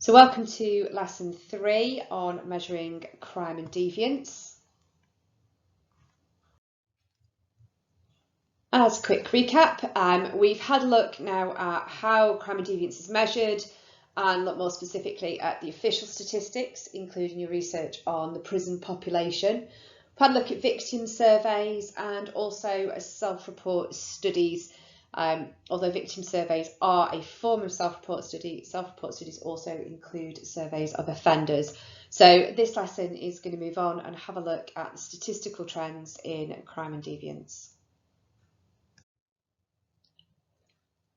So welcome to lesson 3 on measuring crime and deviance. As a quick recap, we've had a look now at how crime and deviance is measured and look more specifically at the official statistics, including your research on the prison population. We've had a look at victim surveys and also self-report studies. Although victim surveys are a form of self-report studies also include surveys of offenders. So this lesson is going to move on and have a look at the statistical trends in crime and deviance.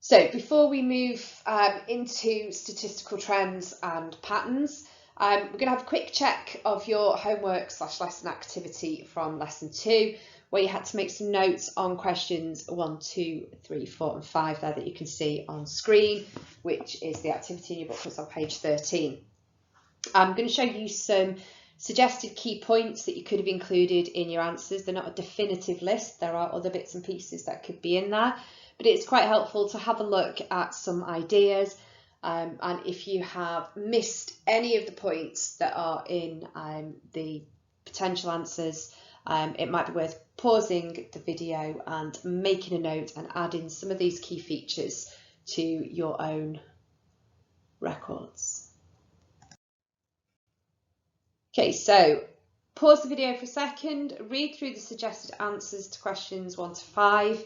So before we move into statistical trends and patterns, we're going to have a quick check of your homework / lesson activity from lesson 2, where you had to make some notes on questions 1, 2, 3, 4 and 5 there that you can see on screen, which is the activity in your booklets on page 13. I'm going to show you some suggested key points that you could have included in your answers. They're not a definitive list, there are other bits and pieces that could be in there, but it's quite helpful to have a look at some ideas. And if you have missed any of the points that are in the potential answers, it might be worth pausing the video and making a note and adding some of these key features to your own records. Okay, so pause the video for a second, read through the suggested answers to questions 1 to 5.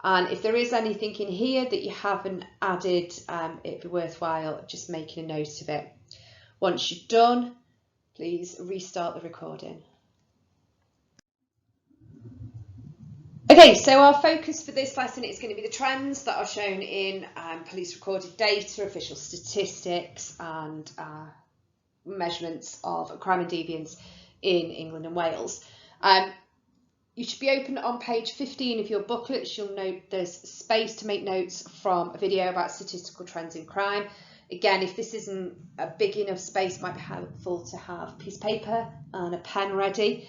And if there is anything in here that you haven't added, it'd be worthwhile just making a note of it. Once you're done, please restart the recording. Okay, so our focus for this lesson is going to be the trends that are shown in police recorded data, official statistics and measurements of crime and deviance in England and Wales. You should be open on page 15 of your booklets. You'll note there's space to make notes from a video about statistical trends in crime. Again, if this isn't a big enough space, it might be helpful to have a piece of paper and a pen ready.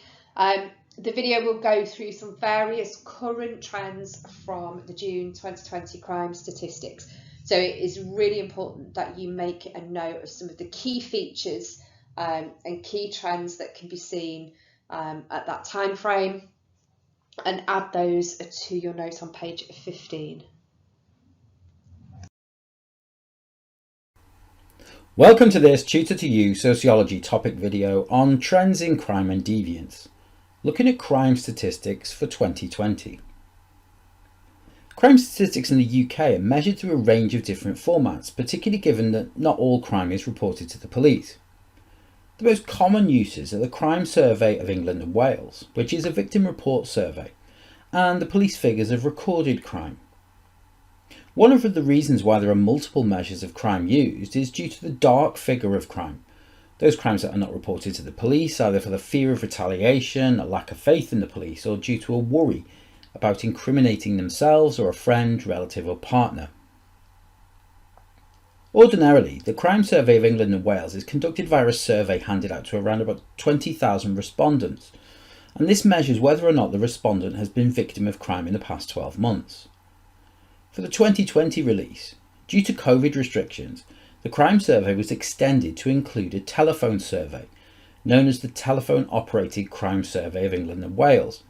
The video will go through some various current trends from the June 2020 crime statistics. So it is really important that you make a note of some of the key features and key trends that can be seen at that time frame, and add those to your notes on page 15. Welcome to this Tutor to You Sociology topic video on trends in crime and deviance, looking at crime statistics for 2020. Crime statistics in the UK are measured through a range of different formats, particularly given that not all crime is reported to the police. The most common uses are the Crime Survey of England and Wales, which is a victim report survey, and the police figures of recorded crime. One of the reasons why there are multiple measures of crime used is due to the dark figure of crime, those crimes that are not reported to the police either for the fear of retaliation, a lack of faith in the police, or due to a worry about incriminating themselves or a friend, relative or partner. Ordinarily, the Crime Survey of England and Wales is conducted via a survey handed out to around about 20,000 respondents, and this measures whether or not the respondent has been victim of crime in the past 12 months. For the 2020 release, due to COVID restrictions, the Crime Survey was extended to include a telephone survey, known as the Telephone Operated Crime Survey of England and Wales,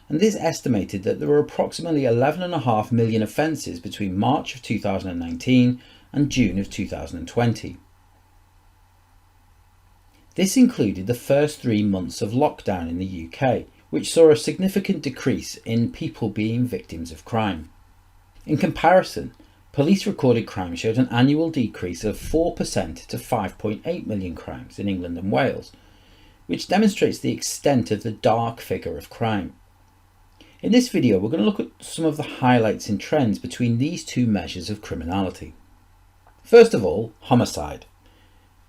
and this estimated that there were approximately 11.5 million offences between March of 2019 and June of 2020. This included the first 3 months of lockdown in the UK, which saw a significant decrease in people being victims of crime. In comparison, police recorded crime showed an annual decrease of 4% to 5.8 million crimes in England and Wales, which demonstrates the extent of the dark figure of crime. In this video, we're going to look at some of the highlights and trends between these two measures of criminality. First of all, homicide.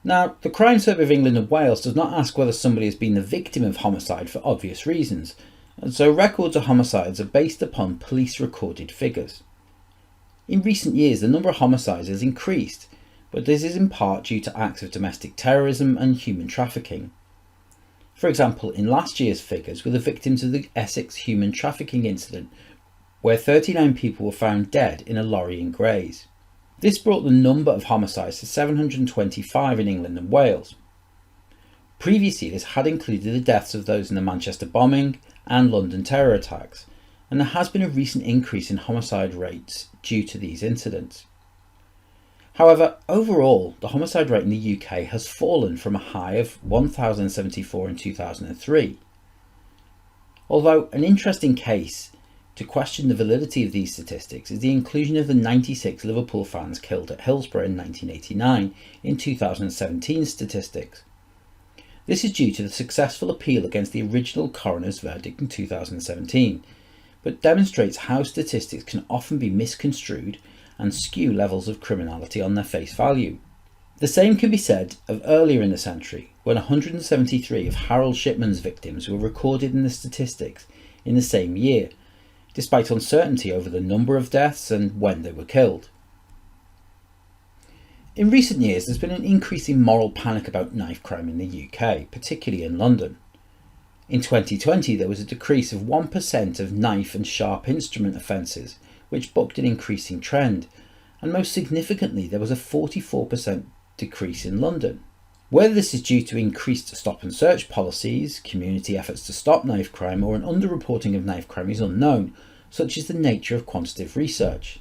Now, the Crime Survey of England and Wales does not ask whether somebody has been the victim of homicide for obvious reasons, and so records of homicides are based upon police recorded figures. In recent years, the number of homicides has increased, but this is in part due to acts of domestic terrorism and human trafficking. For example, in last year's figures were the victims of the Essex human trafficking incident, where 39 people were found dead in a lorry in Grays. This brought the number of homicides to 725 in England and Wales. Previous years had included the deaths of those in the Manchester bombing and London terror attacks, and there has been a recent increase in homicide rates due to these incidents. However, overall, the homicide rate in the UK has fallen from a high of 1,074 in 2003. Although an interesting case to question the validity of these statistics is the inclusion of the 96 Liverpool fans killed at Hillsborough in 1989 in 2017 statistics. This is due to the successful appeal against the original coroner's verdict in 2017, but demonstrates how statistics can often be misconstrued and skew levels of criminality on their face value. The same can be said of earlier in the century, when 173 of Harold Shipman's victims were recorded in the statistics in the same year, despite uncertainty over the number of deaths and when they were killed. In recent years, there's been an increase in moral panic about knife crime in the UK, particularly in London. In 2020, there was a decrease of 1% of knife and sharp instrument offences, which bucked an increasing trend, and most significantly, there was a 44% decrease in London. Whether this is due to increased stop and search policies, community efforts to stop knife crime, or an underreporting of knife crime is unknown, such is the nature of quantitative research.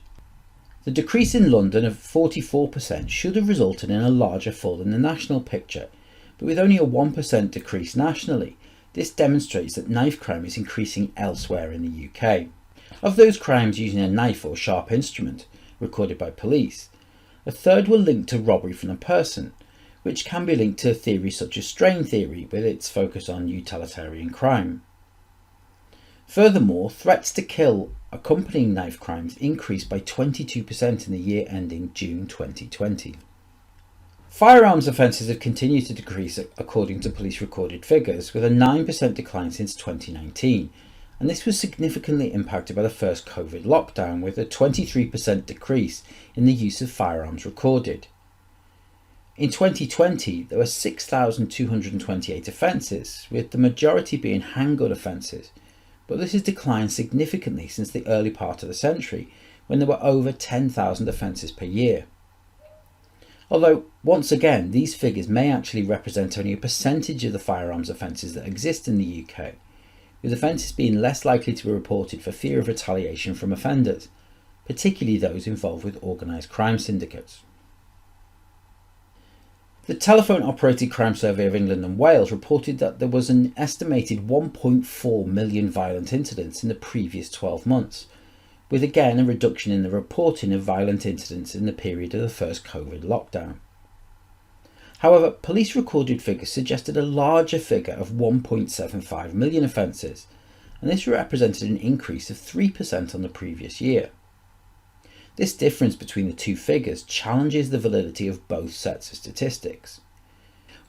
The decrease in London of 44% should have resulted in a larger fall in the national picture, but with only a 1% decrease nationally, this demonstrates that knife crime is increasing elsewhere in the UK. Of those crimes using a knife or sharp instrument recorded by police, a third were linked to robbery from a person, which can be linked to theories such as strain theory with its focus on utilitarian crime. Furthermore, threats to kill accompanying knife crimes increased by 22% in the year ending June 2020. Firearms offences have continued to decrease according to police recorded figures, with a 9% decline since 2019, and this was significantly impacted by the first COVID lockdown, with a 23% decrease in the use of firearms recorded. In 2020, there were 6,228 offences, with the majority being handgun offences, but this has declined significantly since the early part of the century, when there were over 10,000 offences per year. Although, once again, these figures may actually represent only a percentage of the firearms offences that exist in the UK, with offences being less likely to be reported for fear of retaliation from offenders, particularly those involved with organised crime syndicates. The Telephone Operated Crime Survey of England and Wales reported that there was an estimated 1.4 million violent incidents in the previous 12 months, with again a reduction in the reporting of violent incidents in the period of the first COVID lockdown. However, police recorded figures suggested a larger figure of 1.75 million offences, and this represented an increase of 3% on the previous year. This difference between the two figures challenges the validity of both sets of statistics.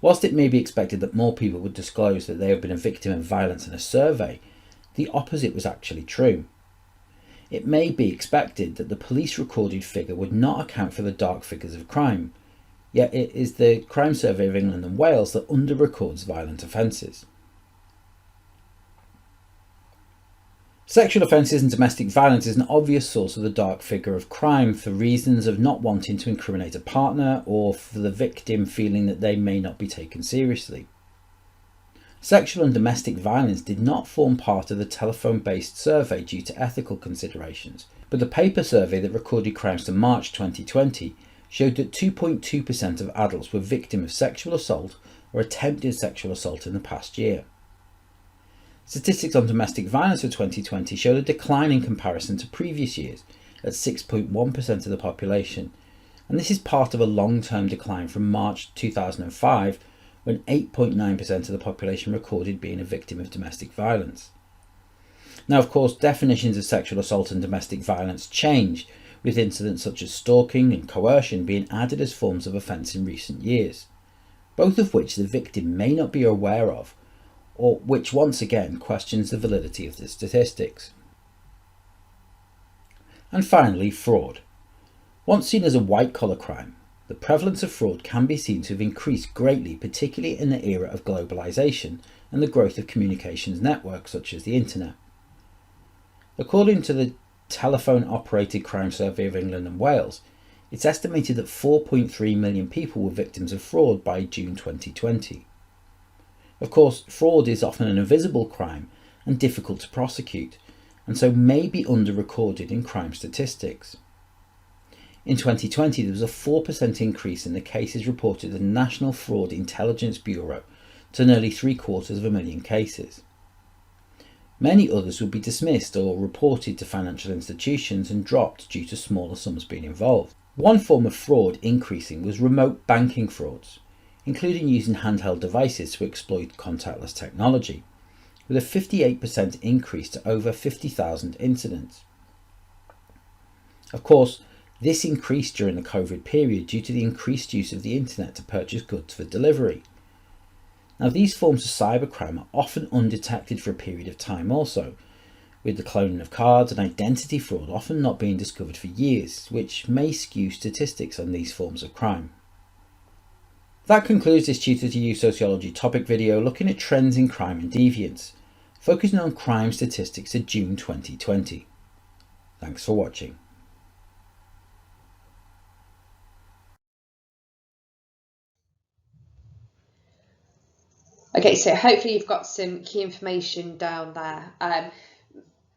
Whilst it may be expected that more people would disclose that they have been a victim of violence in a survey, the opposite was actually true. It may be expected that the police recorded figure would not account for the dark figures of crime, yet it is the Crime Survey of England and Wales that under-records violent offences. Sexual offences and domestic violence is an obvious source of the dark figure of crime for reasons of not wanting to incriminate a partner or for the victim feeling that they may not be taken seriously. Sexual and domestic violence did not form part of the telephone-based survey due to ethical considerations, but the paper survey that recorded crimes to March 2020 showed that 2.2% of adults were victim of sexual assault or attempted sexual assault in the past year. Statistics on domestic violence for 2020 showed a decline in comparison to previous years at 6.1% of the population, and this is part of a long-term decline from March 2005 when 8.9% of the population recorded being a victim of domestic violence. Now, of course, definitions of sexual assault and domestic violence change, with incidents such as stalking and coercion being added as forms of offence in recent years, both of which the victim may not be aware of, or which once again questions the validity of the statistics. And finally, fraud. Once seen as a white-collar crime, the prevalence of fraud can be seen to have increased greatly, particularly in the era of globalisation and the growth of communications networks such as the internet. According to the Telephone Operated Crime Survey of England and Wales, It's estimated that 4.3 million people were victims of fraud by June 2020. Of course, fraud is often an invisible crime and difficult to prosecute, and so may be under-recorded in crime statistics. In 2020, there was a 4% increase in the cases reported to the National Fraud Intelligence Bureau to nearly 750,000 cases. Many others would be dismissed or reported to financial institutions and dropped due to smaller sums being involved. One form of fraud increasing was remote banking frauds, including using handheld devices to exploit contactless technology, with a 58% increase to over 50,000 incidents. Of course, this increased during the COVID period due to the increased use of the internet to purchase goods for delivery. Now, these forms of cybercrime are often undetected for a period of time also, with the cloning of cards and identity fraud often not being discovered for years, which may skew statistics on these forms of crime. That concludes this Tutor to You Sociology topic video looking at trends in crime and deviance, focusing on crime statistics to June 2020. Thanks for watching. Okay, so hopefully you've got some key information down there.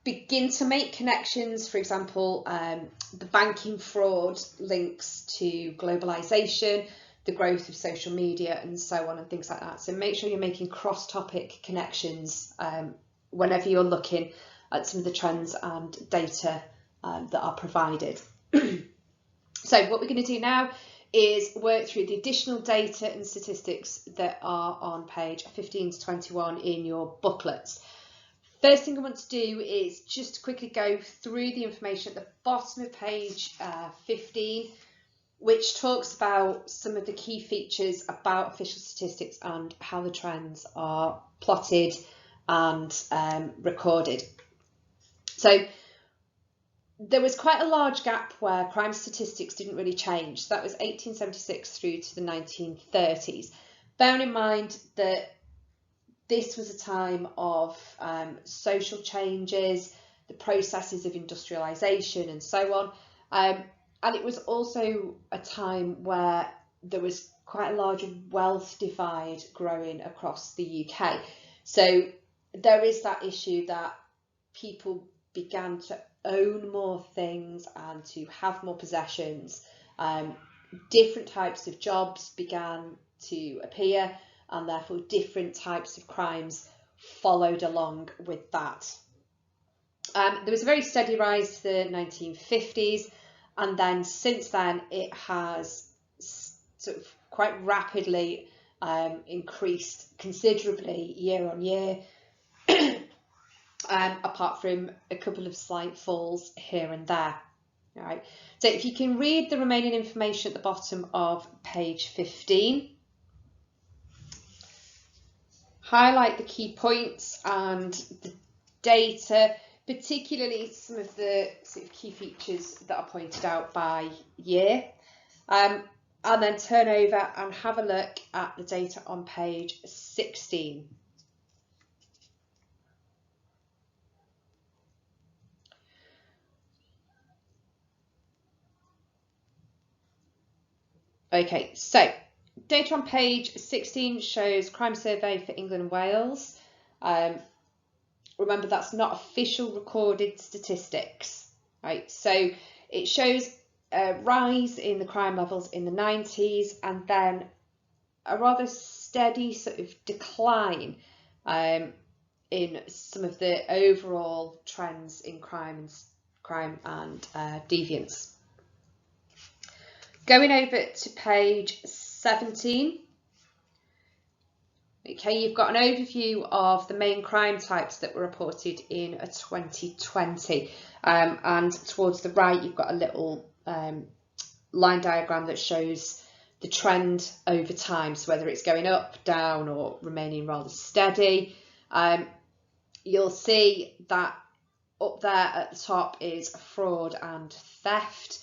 Begin to make connections, for example, the banking fraud links to globalization, the growth of social media and so on and things like that. So make sure you're making cross-topic connections whenever you're looking at some of the trends and data that are provided. So what we're going to do now is work through the additional data and statistics that are on page 15 to 21 in your booklets. First thing I want to do is just quickly go through the information at the bottom of page 15, which talks about some of the key features about official statistics and how the trends are plotted and recorded. So there was quite a large gap where crime statistics didn't really change. So that was 1876 through to the 1930s. Bearing in mind that this was a time of social changes, the processes of industrialisation and so on. And it was also a time where there was quite a large wealth divide growing across the UK. So there is that issue that people began to own more things and to have more possessions. Different types of jobs began to appear, and therefore different types of crimes followed along with that. There was a very steady rise to the 1950s, and then since then it has sort of quite rapidly increased considerably year on year, apart from a couple of slight falls here and there. All right. So if you can read the remaining information at the bottom of page 15, highlight the key points and the data, particularly some of the sort of key features that are pointed out by year, and then turn over and have a look at the data on page 16. Okay, so data on page 16 shows crime survey for England and Wales. Remember, that's not official recorded statistics, right? So it shows a rise in the crime levels in the 90s and then a rather steady sort of decline in some of the overall trends in crime and deviance. Going over to page 17. Okay, you've got an overview of the main crime types that were reported in 2020, and towards the right you've got a little line diagram that shows the trend over time, so whether it's going up, down or remaining rather steady. You'll see that up there at the top is fraud and theft,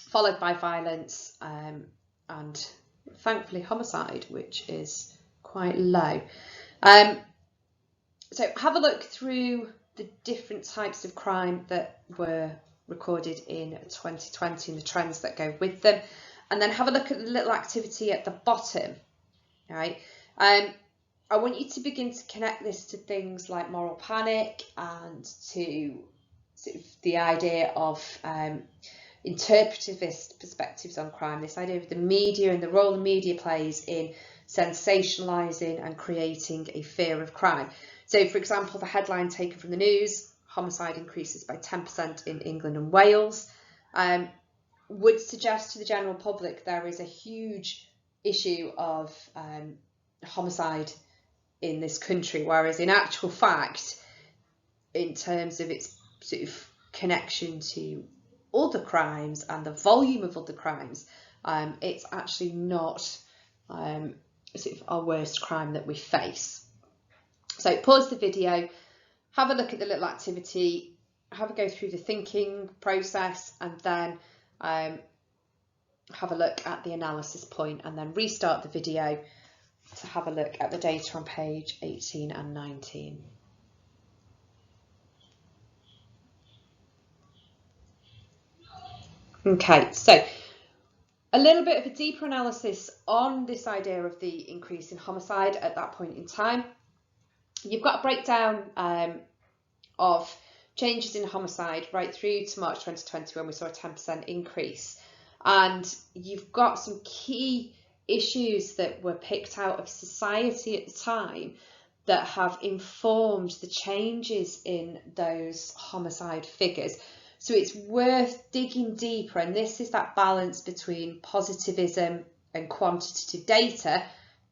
followed by violence and thankfully homicide, which is quite low. So have a look through the different types of crime that were recorded in 2020 and the trends that go with them. And then have a look at the little activity at the bottom. All right. I want you to begin to connect this to things like moral panic and to sort of the idea of interpretivist perspectives on crime, this idea of the media and the role the media plays in sensationalising and creating a fear of crime. So, for example, the headline taken from the news, homicide increases by 10% in England and Wales, would suggest to the general public there is a huge issue of homicide in this country, whereas in actual fact, in terms of its sort of connection to other crimes and the volume of other crimes, it's actually not sort of our worst crime that we face. So pause the video, have a look at the little activity, have a go through the thinking process, and then have a look at the analysis point, and then restart the video to have a look at the data on page 18 and 19. Okay, so a little bit of a deeper analysis on this idea of the increase in homicide at that point in time. You've got a breakdown of changes in homicide right through to March 2020 when we saw a 10% increase. And you've got some key issues that were picked out of society at the time that have informed the changes in those homicide figures. So it's worth digging deeper, and this is that balance between positivism and quantitative data,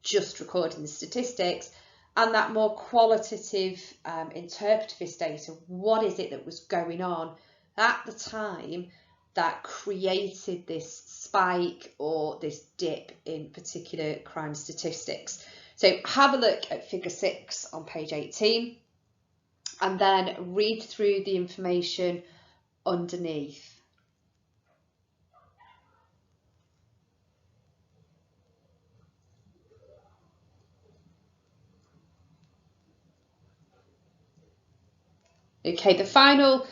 just recording the statistics, and that more qualitative interpretivist data. What is it that was going on at the time that created this spike or this dip in particular crime statistics? So have a look at figure 6 on page 18 and then read through the information underneath. Okay, the final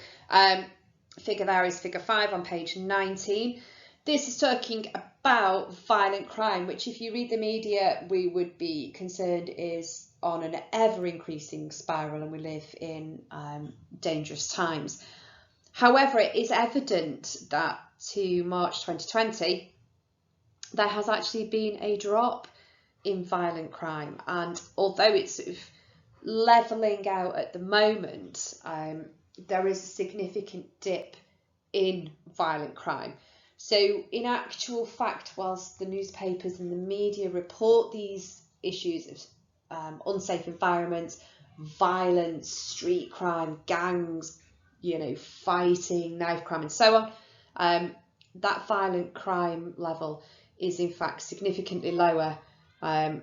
figure there is figure 5 on page 19. This is talking about violent crime, which if you read the media, we would be concerned is on an ever increasing spiral, and we live in dangerous times. However, it is evident that to March 2020, there has actually been a drop in violent crime. And although it's sort of levelling out at the moment, there is a significant dip in violent crime. So in actual fact, whilst the newspapers and the media report these issues of unsafe environments, violence, street crime, gangs, fighting, knife crime and so on, that violent crime level is in fact significantly lower than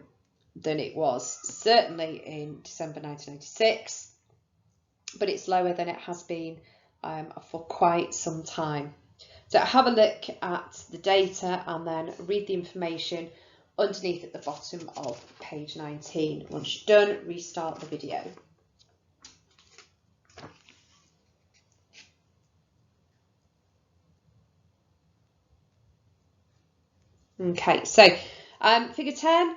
it was certainly in December 1996, but it's lower than it has been for quite some time. So have a look at the data and then read the information underneath at the bottom of page 19. Once you're done, restart the video. Okay, so figure 10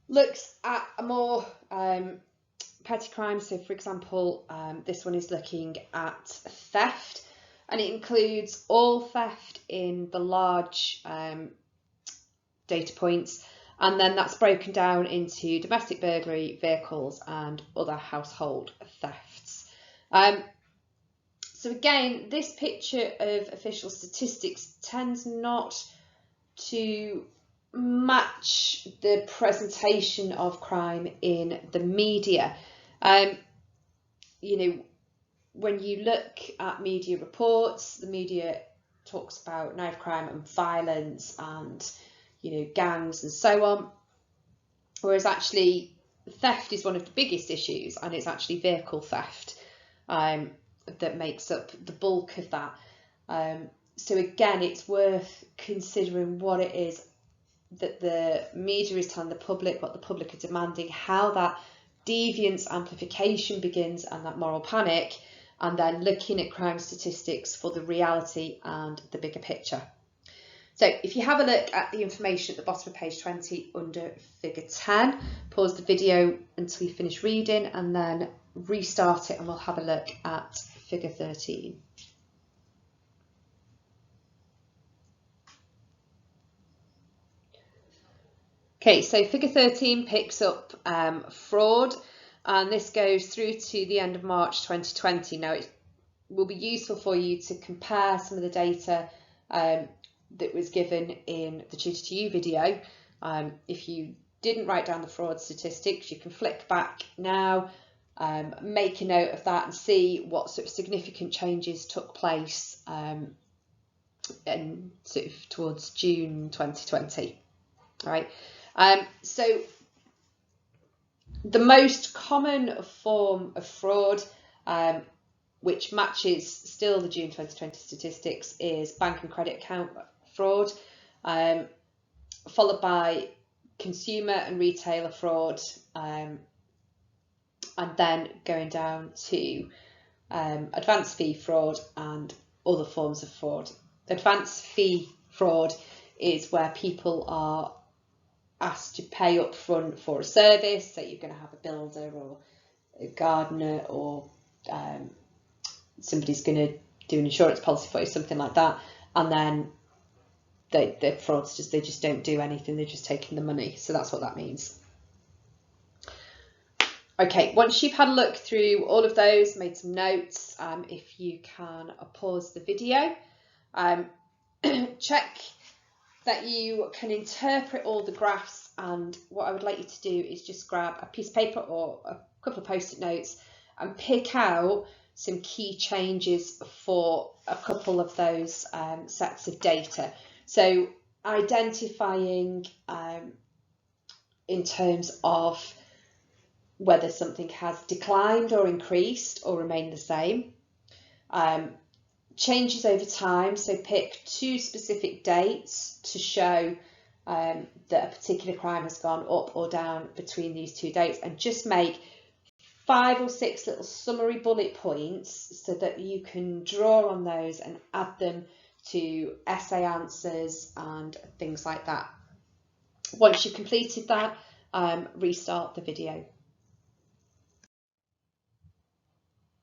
looks at a more petty crime. So for example, this one is looking at theft, and it includes all theft in the large data points, and then that's broken down into domestic burglary, vehicles and other household thefts. So again, this picture of official statistics tends not to match the presentation of crime in the media. When you look at media reports, the media talks about knife crime and violence and gangs and so on, whereas actually theft is one of the biggest issues, and it's actually vehicle theft that makes up the bulk of that. So again, it's worth considering what it is that the media is telling the public, what the public are demanding, how that deviance amplification begins and that moral panic, and then looking at crime statistics for the reality and the bigger picture. So if you have a look at the information at the bottom of page 20 under figure 10, pause the video until you finish reading and then restart it and we'll have a look at figure 13. Okay, so figure 13 picks up fraud, and this goes through to the end of March 2020. Now it will be useful for you to compare some of the data that was given in the Tutor to You video. If you didn't write down the fraud statistics, you can flick back now, make a note of that and see what sort of significant changes took place and sort of towards June 2020. Right. So the most common form of fraud, which matches still the June 2020 statistics, is bank and credit account fraud, followed by consumer and retailer fraud, and then going down to advance fee fraud and other forms of fraud. Advance fee fraud is where people are asked to pay up front for a service, so you're going to have a builder or a gardener, or somebody's going to do an insurance policy for you, something like that, and then the fraudsters, they just don't do anything, they're just taking the money. So that's what that means. Okay, once you've had a look through all of those, made some notes, if you can pause the video, check that you can interpret all the graphs, and what I would like you to do is just grab a piece of paper or a couple of post-it notes and pick out some key changes for a couple of those sets of data. So identifying in terms of whether something has declined or increased or remained the same. Changes over time, so pick 2 specific dates to show that a particular crime has gone up or down between these 2 dates, and just make 5 or 6 little summary bullet points so that you can draw on those and add them to essay answers and things like that. Once you've completed that, restart the video.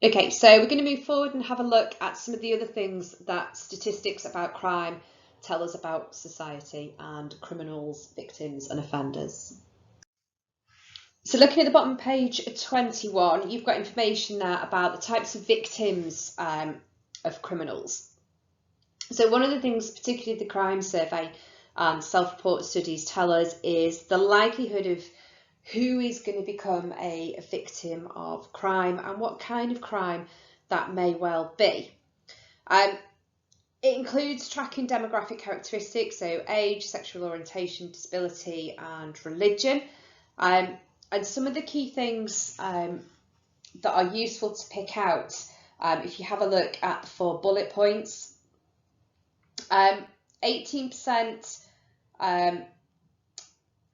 Okay, so we're going to move forward and have a look at some of the other things that statistics about crime tell us about society and criminals, victims and offenders. So looking at the bottom of page 21, you've got information there about the types of victims of criminals. So one of the things, particularly the crime survey and self-report studies tell us, is the likelihood of who is going to become a victim of crime and what kind of crime that may well be. It includes tracking demographic characteristics, so age, sexual orientation, disability and religion. And some of the key things that are useful to pick out, if you have a look at the 4 bullet points, 18%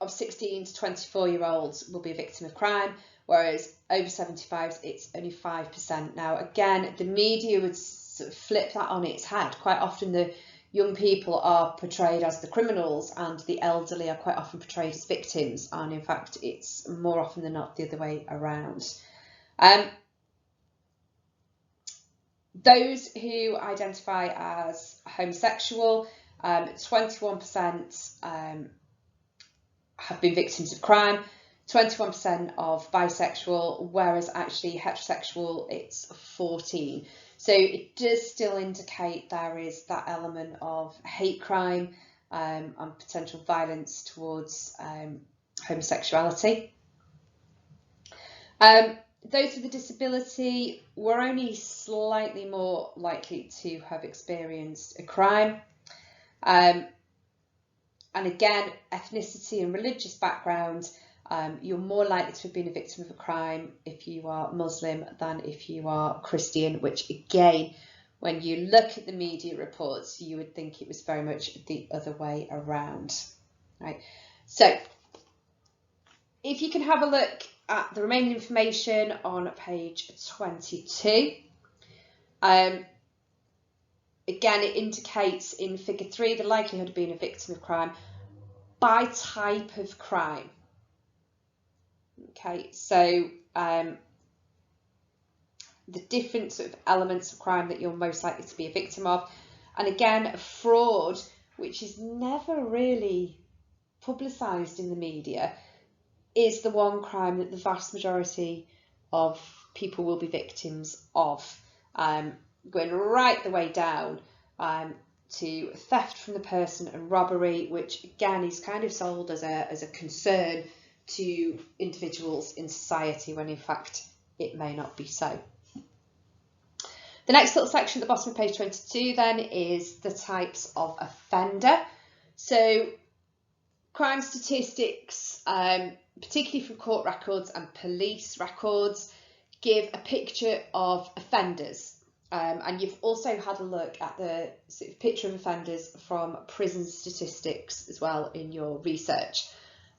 of 16 to 24-year-olds will be a victim of crime, whereas over 75s it's only 5%. Now again, the media would sort of flip that on its head. Quite often the young people are portrayed as the criminals and the elderly are quite often portrayed as victims, and in fact it's more often than not the other way around. Those who identify as homosexual, 21% have been victims of crime, 21% of bisexual, whereas actually heterosexual it's 14%. So it does still indicate there is that element of hate crime and potential violence towards homosexuality. Those with a disability were only slightly more likely to have experienced a crime. And again, ethnicity and religious background, you're more likely to have been a victim of a crime if you are Muslim than if you are Christian, which again, when you look at the media reports, you would think it was very much the other way around. Right? So if you can have a look at the remaining information on page 22. Again, it indicates in figure 3 the likelihood of being a victim of crime by type of crime. Okay, so the different sort of elements of crime that you're most likely to be a victim of. And again, fraud, which is never really publicised in the media, is the one crime that the vast majority of people will be victims of, going right the way down to theft from the person and robbery, which again is kind of sold as a concern to individuals in society when in fact it may not be so. The next little section at the bottom of page 22 then is the types of offender. So crime statistics, particularly from court records and police records, give a picture of offenders. And you've also had a look at the sort of picture of offenders from prison statistics as well in your research.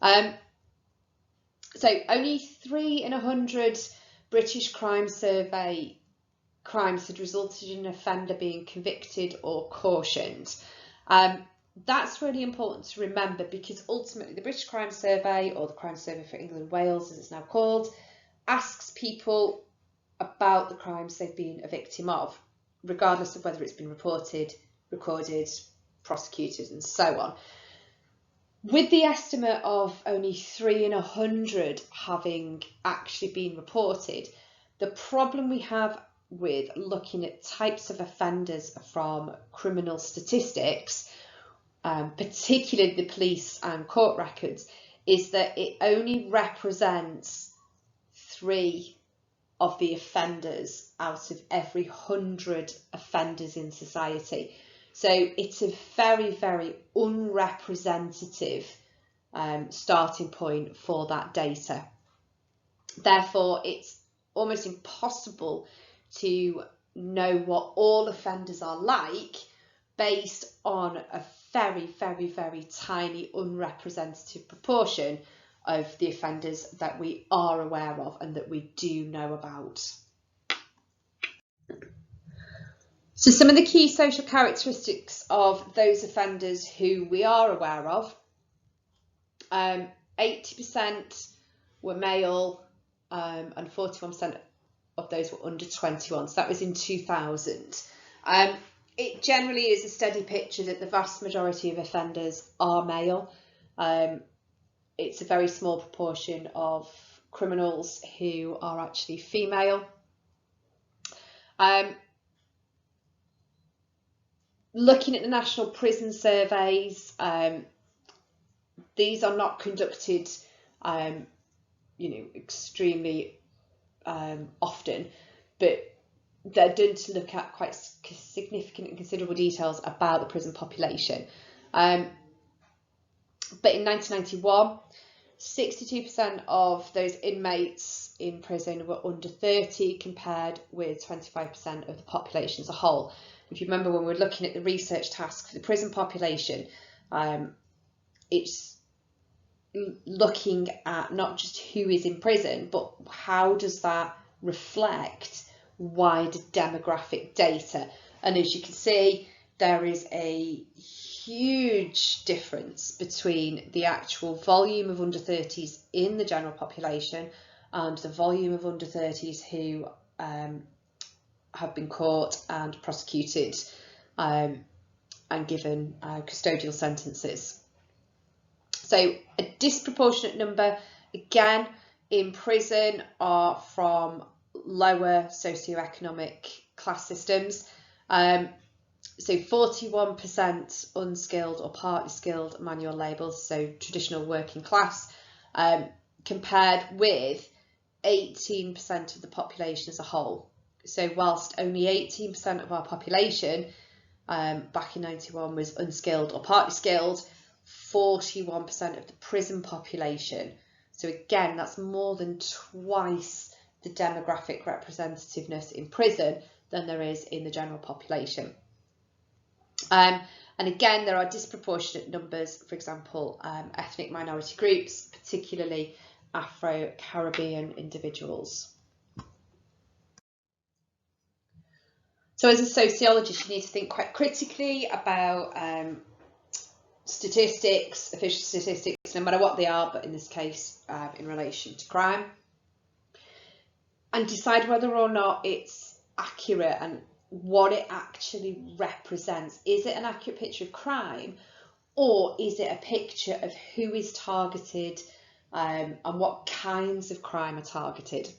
So only 3 in 100 British crime survey crimes had resulted in an offender being convicted or cautioned. That's really important to remember, because ultimately the British Crime Survey, or the Crime Survey for England and Wales as it's now called, asks people about the crimes they've been a victim of, regardless of whether it's been reported, recorded, prosecuted and so on. With the estimate of only 3 in 100 having actually been reported, the problem we have with looking at types of offenders from criminal statistics, particularly the police and court records, is that it only represents 3 of the offenders out of every 100 offenders in society. So it's a very, very unrepresentative starting point for that data. Therefore, it's almost impossible to know what all offenders are like based on a very, very, very tiny unrepresentative proportion of the offenders that we are aware of and that we do know about. So some of the key social characteristics of those offenders who we are aware of, 80% were male and 41% of those were under 21, so that was in 2000. It generally is a steady picture that the vast majority of offenders are male. It's a very small proportion of criminals who are actually female. Looking at the national prison surveys, these are not conducted, extremely often, but they're done to look at quite significant and considerable details about the prison population. But in 1991, 62% of those inmates in prison were under 30, compared with 25% of the population as a whole. If you remember, when we were looking at the research task for the prison population, it's looking at not just who is in prison, but how does that reflect wider demographic data. And as you can see, there is a huge difference between the actual volume of under 30s in the general population and the volume of under 30s who have been caught and prosecuted and given custodial sentences. So a disproportionate number, again, in prison are from lower socioeconomic class systems. So 41% unskilled or partly skilled manual labour, so traditional working class, compared with 18% of the population as a whole. So whilst only 18% of our population back in 91 was unskilled or partly skilled, 41% of the prison population. So again, that's more than twice the demographic representativeness in prison than there is in the general population. And again, there are disproportionate numbers, for example, ethnic minority groups, particularly Afro-Caribbean individuals. So as a sociologist, you need to think quite critically about statistics, official statistics, no matter what they are, but in this case, in relation to crime, and decide whether or not it's accurate and what it actually represents. Is it an accurate picture of crime, or is it a picture of who is targeted and what kinds of crime are targeted?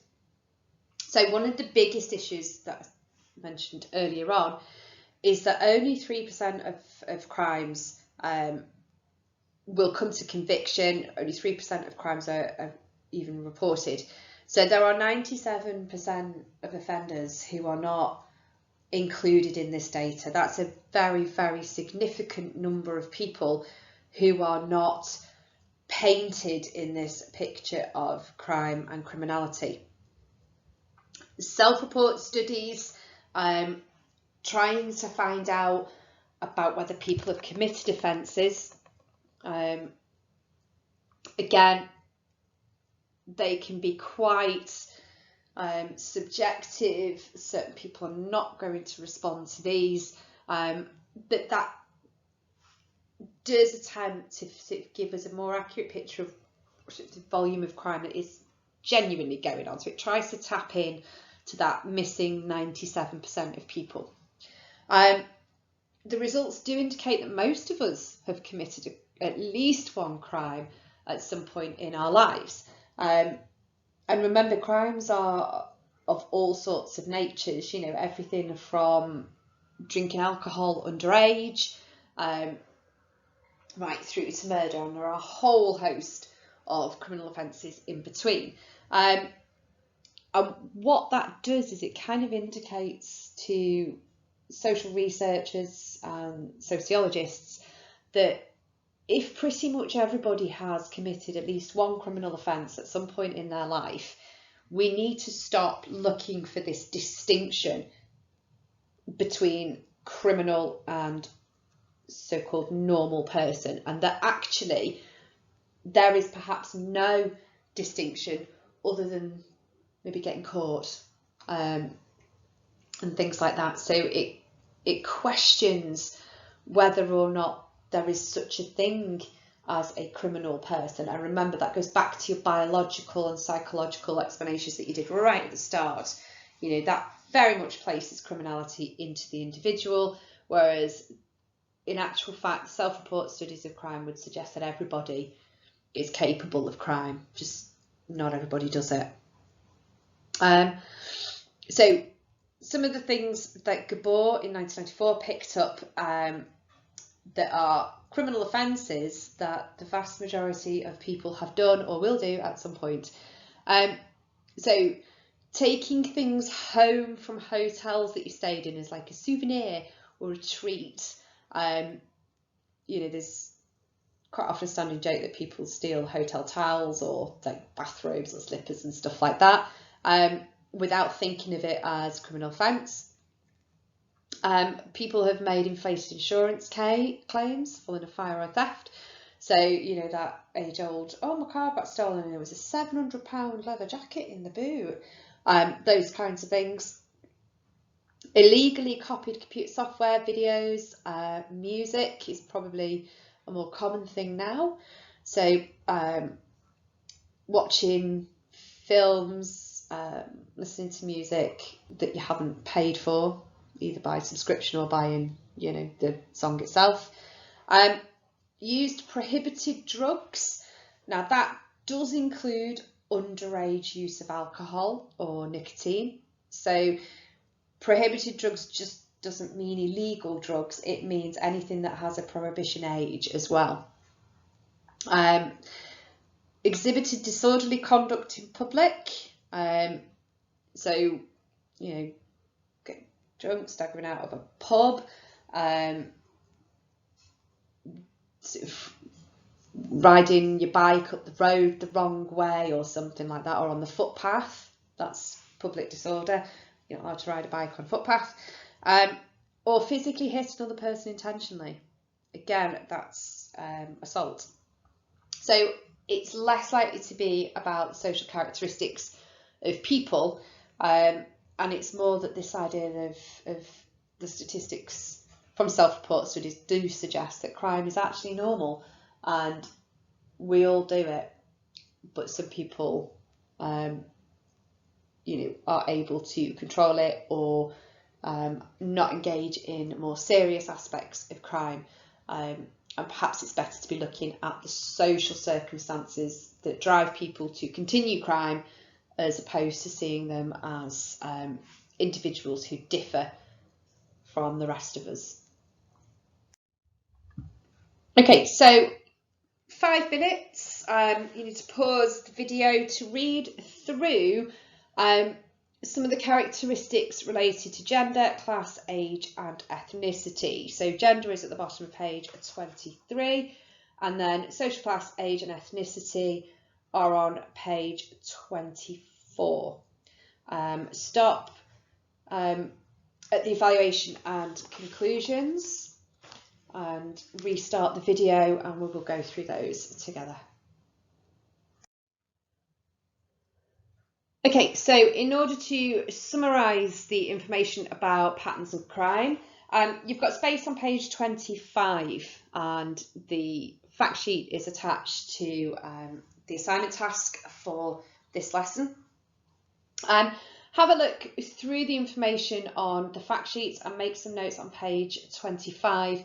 So one of the biggest issues that I mentioned earlier on is that only 3% of crimes will come to conviction. Only 3% of crimes are even reported. So there are 97% of offenders who are not included in this data. That's a very, very significant number of people who are not painted in this picture of crime and criminality. Self-report studies trying to find out about whether people have committed offences. Again, they can be quite subjective. Certain people are not going to respond to these, but that does attempt to give us a more accurate picture of the volume of crime that is genuinely going on. So it tries to tap in to that missing 97% of people. The results do indicate that most of us have committed at least one crime at some point in our lives. And remember, crimes are of all sorts of natures, you know, everything from drinking alcohol underage, right through to murder, and there are a whole host of criminal offences in between. And what that does is it kind of indicates to social researchers and sociologists that if pretty much everybody has committed at least one criminal offence at some point in their life, we need to stop looking for this distinction between criminal and so-called normal person, and that actually there is perhaps no distinction other than maybe getting caught and things like that. So it questions whether or not there is such a thing as a criminal person. And remember, that goes back to your biological and psychological explanations that you did right at the start. You know, that very much places criminality into the individual, whereas in actual fact, self-report studies of crime would suggest that everybody is capable of crime, just not everybody does it. So some of the things that Gabor in 1994 picked up that are criminal offences that the vast majority of people have done or will do at some point. So taking things home from hotels that you stayed in as like a souvenir or a treat. You know, there's quite often a standing joke that people steal hotel towels or like bathrobes or slippers and stuff like that without thinking of it as a criminal offence. People have made inflated insurance claims following a fire or theft. So, you know, that age-old, oh, my car got stolen and there was a £700 leather jacket in the boot. Those kinds of things. Illegally copied computer software, videos, music is probably a more common thing now. So watching films, listening to music that you haven't paid for, either by subscription or buying, you know, the song itself. Used prohibited drugs. Now that does include underage use of alcohol or nicotine. So prohibited drugs just doesn't mean illegal drugs, it means anything that has a prohibition age as well. Exhibited disorderly conduct in public. So, you know, get drunk, staggering out of a pub, riding your bike up the road the wrong way or something like that, or on the footpath, that's public disorder. You're not allowed to ride a bike on a footpath. Or physically hit another person intentionally. Again, that's assault. So it's less likely to be about the social characteristics of people, and it's more that this idea of the statistics from self-report studies do suggest that crime is actually normal and we all do it, but some people are able to control it or not engage in more serious aspects of crime. And perhaps it's better to be looking at the social circumstances that drive people to continue crime as opposed to seeing them as individuals who differ from the rest of us. Okay, so 5 minutes, you need to pause the video to read through some of the characteristics related to gender, class, age and ethnicity. So gender is at the bottom of page 23, and then social class, age and ethnicity are on page 24. Stop at the evaluation and conclusions and restart the video and we will go through those together. Okay, so in order to summarise the information about patterns of crime, you've got space on page 25 and the fact sheet is attached to the assignment task for this lesson. Have a look through the information on the fact sheets and make some notes on page 25,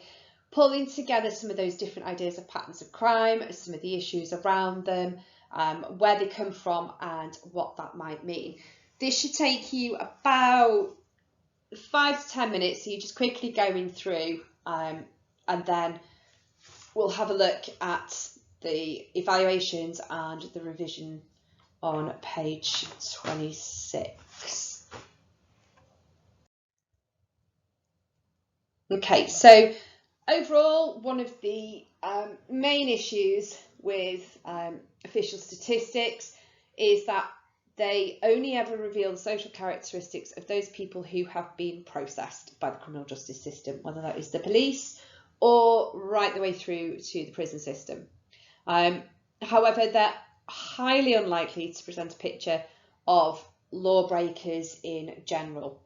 pulling together some of those different ideas of patterns of crime, some of the issues around them, where they come from and what that might mean. This should take you about 5 to 10 minutes, so you're just quickly going through and then we'll have a look at the evaluations and the revision on page 26. Okay, so overall, one of the main issues with official statistics is that they only ever reveal the social characteristics of those people who have been processed by the criminal justice system, whether that is the police or right the way through to the prison system. However, they're highly unlikely to present a picture of lawbreakers in general.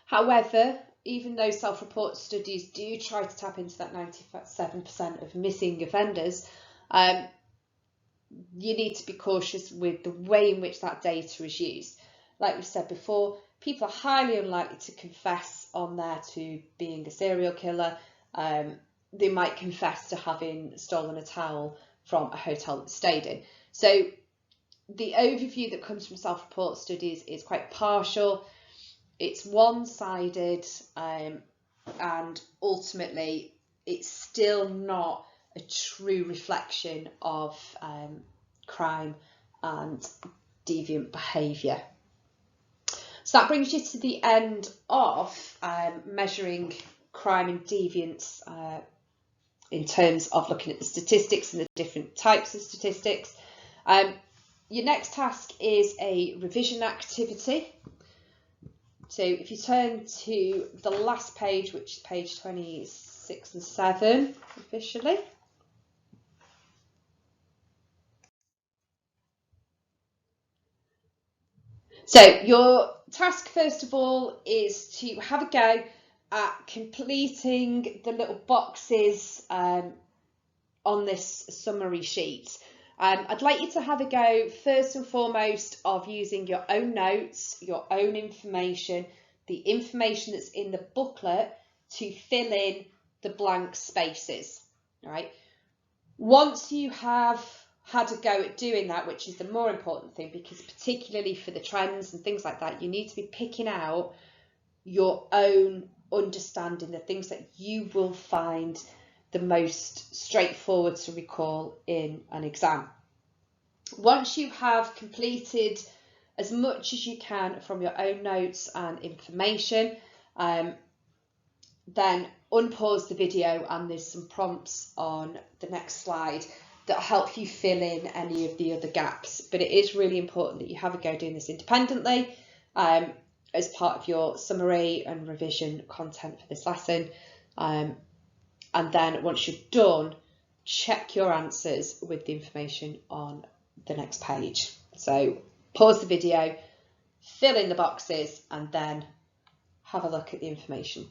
However, even though self-report studies do try to tap into that 97% of missing offenders, you need to be cautious with the way in which that data is used. Like we said before, people are highly unlikely to confess on there to being a serial killer. They might confess to having stolen a towel from a hotel that they stayed in. So the overview that comes from self-report studies is quite partial. It's one-sided, and ultimately it's still not a true reflection of crime and deviant behaviour. So that brings you to the end of measuring crime and deviance in terms of looking at the statistics and the different types of statistics. Your next task is a revision activity. So if you turn to the last page, which is page 26 and 7 officially. So your task, first of all, is to have a go at completing the little boxes on this summary sheet. I'd like you to have a go first and foremost of using your own notes, your own information, the information that's in the booklet to fill in the blank spaces. All right. Once you have had a go at doing that, which is the more important thing, because particularly for the trends and things like that, you need to be picking out your own understanding, the things that you will find the most straightforward to recall in an exam. Once you have completed as much as you can from your own notes and information, then unpause the video and there's some prompts on the next slide that help you fill in any of the other gaps. But it is really important that you have a go doing this independently as part of your summary and revision content for this lesson. And then once you're done, check your answers with the information on the next page. So pause the video, fill in the boxes, and then have a look at the information.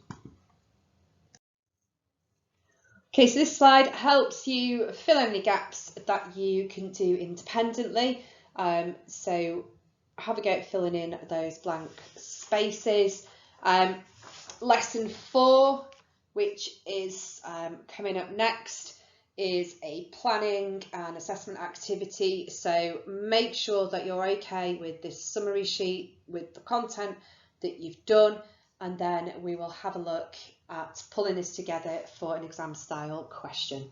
Okay, so this slide helps you fill in the gaps that you can do independently. So have a go at filling in those blank spaces. Lesson 4, which is coming up next, is a planning and assessment activity. So make sure that you're okay with this summary sheet, with the content that you've done, and then we will have a look at pulling this together for an exam style question.